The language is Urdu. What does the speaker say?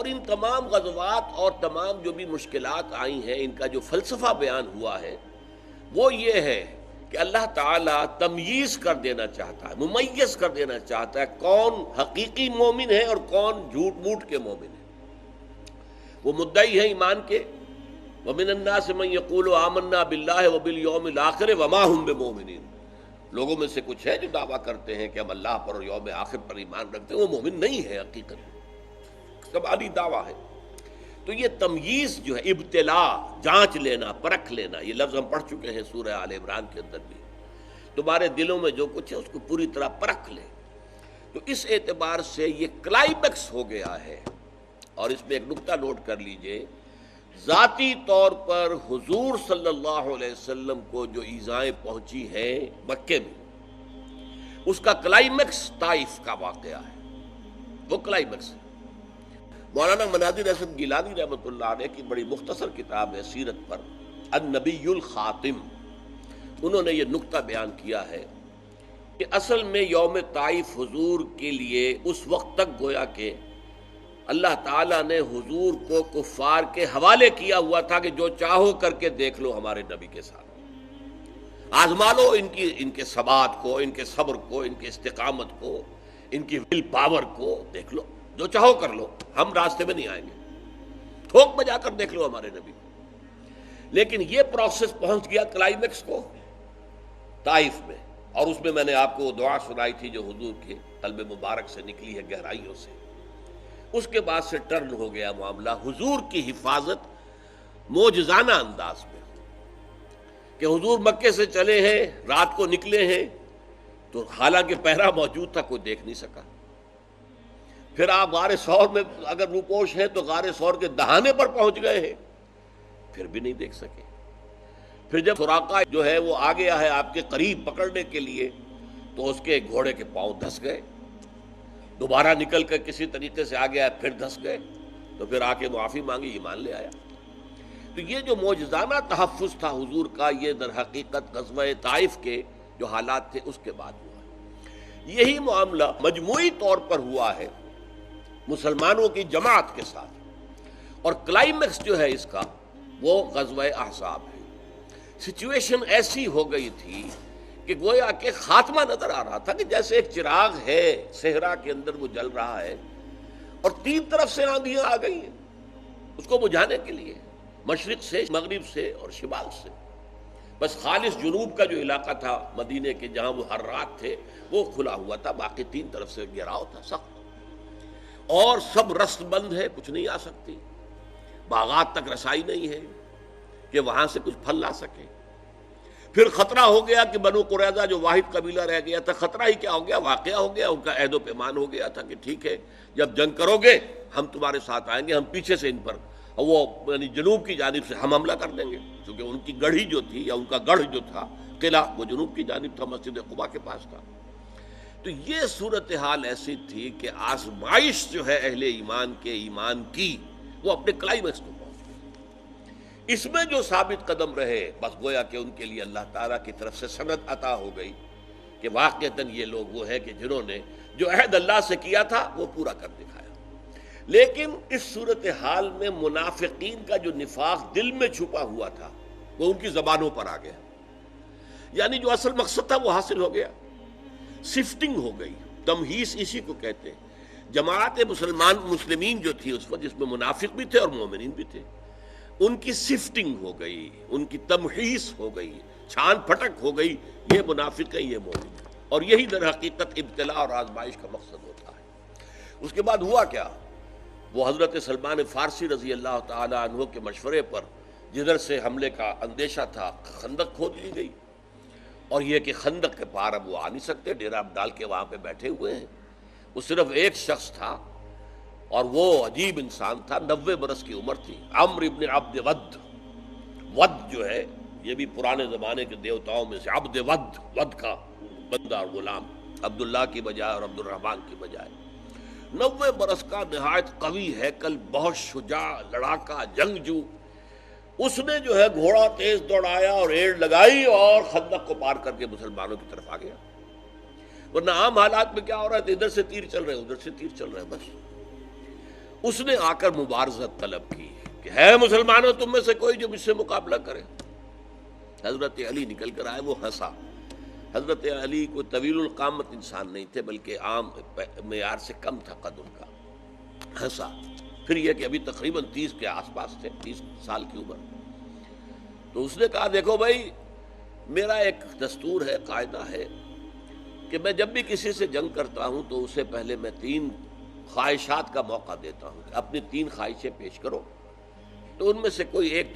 اور ان تمام غزوات اور تمام جو بھی مشکلات آئی ہیں، ان کا جو فلسفہ بیان ہوا ہے وہ یہ ہے کہ اللہ تعالیٰ تمییز کر دینا چاہتا ہے، ممیز کر دینا چاہتا ہے کون حقیقی مومن ہے اور کون جھوٹ موٹ کے مومن ہے۔ وہ مدعی ہیں ایمان کے، وَمِنَ النَّاسِ مَن يَقُولُ آمَنَّا بِاللَّهِ وَبِالْيَوْمِ الْآخِرِ وَمَا هُمْ بِمُؤْمِنِينَ، لوگوں میں سے کچھ ہے جو دعویٰ کرتے ہیں کہ ہم اللہ پر اور یوم آخر پر ایمان رکھتے ہیں، وہ مومن نہیں ہے، حقیقت کمالی دعویٰ ہے۔ تو یہ تمییز جو ہے، ابتلا، جانچ لینا، پرکھ لینا، یہ لفظ ہم پڑھ چکے ہیں سورہ آل عمران کے اندر بھی، تمہارے دلوں میں جو کچھ ہے اس کو پوری طرح پرکھ لے۔ تو اس اعتبار سے یہ کلائمیکس ہو گیا ہے۔ اور اس میں ایک نکتہ نوٹ کر لیجئے، ذاتی طور پر حضور صلی اللہ علیہ وسلم کو جو ایذائیں پہنچی ہیں مکے میں، اس کا کلائمیکس طائف کا واقعہ ہے، وہ کلائمیکس ہے۔ مولانا مناظر حسن گیلانی رحمۃ اللہ علیہ کی بڑی مختصر کتاب ہے سیرت پر، النبی الخاتم، انہوں نے یہ نکتہ بیان کیا ہے کہ اصل میں یوم طائف حضور کے لیے اس وقت تک گویا کہ اللہ تعالیٰ نے حضور کو کفار کے حوالے کیا ہوا تھا کہ جو چاہو کر کے دیکھ لو ہمارے نبی کے ساتھ، آزما لو ان کے ثبات کو، ان کے صبر کو، ان کے استقامت کو، ان کی ول پاور کو دیکھ لو، جو چاہو کر لو، ہم راستے میں نہیں آئیں گے، ٹھوک بجا کر دیکھ لو ہمارے نبی کو۔ لیکن یہ پروسیس پہنچ گیا کلائمیکس کو طائف میں، اور اس میں میں نے آپ کو دعا سنائی تھی جو حضور کے قلب مبارک سے نکلی ہے گہرائیوں سے۔ اس کے بعد سے ٹرن ہو گیا معاملہ حضور کی حفاظت معجزانہ انداز میں، کہ حضور مکے سے چلے ہیں، رات کو نکلے ہیں، تو حالانکہ پہرا موجود تھا کوئی دیکھ نہیں سکا۔ پھر آپ غار ثور میں اگر روپوش ہیں تو غار ثور کے دہانے پر پہنچ گئے ہیں، پھر بھی نہیں دیکھ سکے۔ پھر جب سراقہ جو ہے وہ آ گیا ہے آپ کے قریب پکڑنے کے لیے، تو اس کے گھوڑے کے پاؤں دھس گئے، دوبارہ نکل کر کسی طریقے سے آ گیا، پھر دھس گئے، تو پھر آ کے معافی مانگی، ایمان لے آیا۔ تو یہ جو معجزانہ تحفظ تھا حضور کا، یہ در حقیقت غزوہ طائف کے جو حالات تھے اس کے بعد ہوا۔ یہی معاملہ مجموعی طور پر ہوا ہے مسلمانوں کی جماعت کے ساتھ، اور کلائمیکس جو ہے اس کا وہ غزوہ احزاب ہے۔ سچویشن ایسی ہو گئی تھی کہ گویا کہ خاتمہ نظر آ رہا تھا، کہ جیسے ایک چراغ ہے صحرا کے اندر وہ جل رہا ہے، اور تین طرف سے آندھیاں آ گئی ہیں اس کو بجھانے کے لیے، مشرق سے، مغرب سے اور شمال سے۔ بس خالص جنوب کا جو علاقہ تھا مدینے کے، جہاں وہ ہر رات تھے، وہ کھلا ہوا تھا، باقی تین طرف سے گھیراؤ تھا سخت، اور سب رست بند ہے، کچھ نہیں آ سکتی، باغات تک رسائی نہیں ہے کہ وہاں سے کچھ پھل لا سکے۔ پھر خطرہ ہو گیا کہ بنو قریظہ جو واحد قبیلہ رہ گیا تھا، خطرہ ہی کیا ہو گیا، واقعہ ہو گیا، ان کا عہد و پیمان ہو گیا تھا کہ ٹھیک ہے جب جنگ کرو گے ہم تمہارے ساتھ آئیں گے، ہم پیچھے سے ان پر، وہ یعنی جنوب کی جانب سے ہم حملہ کر دیں گے، کیونکہ ان کی گڑھی جو تھی یا ان کا گڑھ جو تھا قلعہ، وہ جنوب کی جانب تھا، مسجد قباء کے پاس تھا۔ تو یہ صورتحال ایسی تھی کہ آزمائش جو ہے اہل ایمان کے ایمان کی، وہ اپنے کلائمیکس کو پہنچ گئی۔ اس میں جو ثابت قدم رہے، بس گویا کہ ان کے لیے اللہ تعالیٰ کی طرف سے سند عطا ہو گئی کہ واقعتاً یہ لوگ وہ ہیں کہ جنہوں نے جو عہد اللہ سے کیا تھا وہ پورا کر دکھایا۔ لیکن اس صورتحال میں منافقین کا جو نفاق دل میں چھپا ہوا تھا وہ ان کی زبانوں پر آ گیا، یعنی جو اصل مقصد تھا وہ حاصل ہو گیا، سفٹنگ ہو گئی، تمہیز اسی کو کہتے ہیں۔ جماعت مسلمین جو تھی اس وقت، جس میں منافق بھی تھے اور مومنین بھی تھے، ان کی سفٹنگ ہو گئی، ان کی تمحیص ہو گئی، چھان پھٹک ہو گئی، یہ منافق ہے، یہ مومن ہے، اور یہی در حقیقت ابتلاء اور آزمائش کا مقصد ہوتا ہے۔ اس کے بعد ہوا کیا؟ وہ حضرت سلمان فارسی رضی اللہ تعالی عنہ کے مشورے پر، جدھر سے حملے کا اندیشہ تھا، خندق کھود لی گئی، اور یہ کہ خندق کے پار اب وہ آ نہیں سکتے، ڈیرہ ڈال کے وہاں پہ بیٹھے ہوئے ہیں۔ وہ صرف ایک شخص تھا، اور وہ عجیب انسان تھا، 90 برس کی عمر تھی، عمرو ابن عبد ود۔ ود جو ہے یہ بھی پرانے زمانے کے دیوتاؤں میں سے، عبد ود، ود کا بندہ اور غلام، عبداللہ کی بجائے اور عبد الرحمن کی بجائے۔ 90 برس کا، نہایت قوی ہیکل، بہت شجاع، لڑاکا، جنگجو۔ اس نے جو ہے گھوڑا تیز دوڑایا اور ایڑ لگائی اور خندق کو پار کر کے مسلمانوں کی طرف آ گیا۔ ورنہ عام حالات میں کیا ہو رہا ہے، ادھر سے تیر چل رہے ہیں، ادھر سے تیر چل رہے ہیں، بس۔ اس نے آ کر مبارزت طلب کی کہ ہے مسلمانوں تم میں سے کوئی جو مجھ سے مقابلہ کرے. حضرت علی نکل کر آئے، وہ ہنسا. حضرت علی کوئی طویل القامت انسان نہیں تھے، بلکہ عام معیار سے کم تھا قد ان کا. ہنسا. پھر یہ کہ ابھی تقریباً 30 کے آس پاس تھے، 30 سال کی عمر. تو اس نے کہا دیکھو بھائی، میرا ایک دستور ہے، قاعدہ ہے کہ میں جب بھی کسی سے جنگ کرتا ہوں تو اسے پہلے میں 3 خواہشات کا موقع دیتا ہوں. اپنی 3 خواہشیں پیش کرو، تو ان میں سے کوئی ایک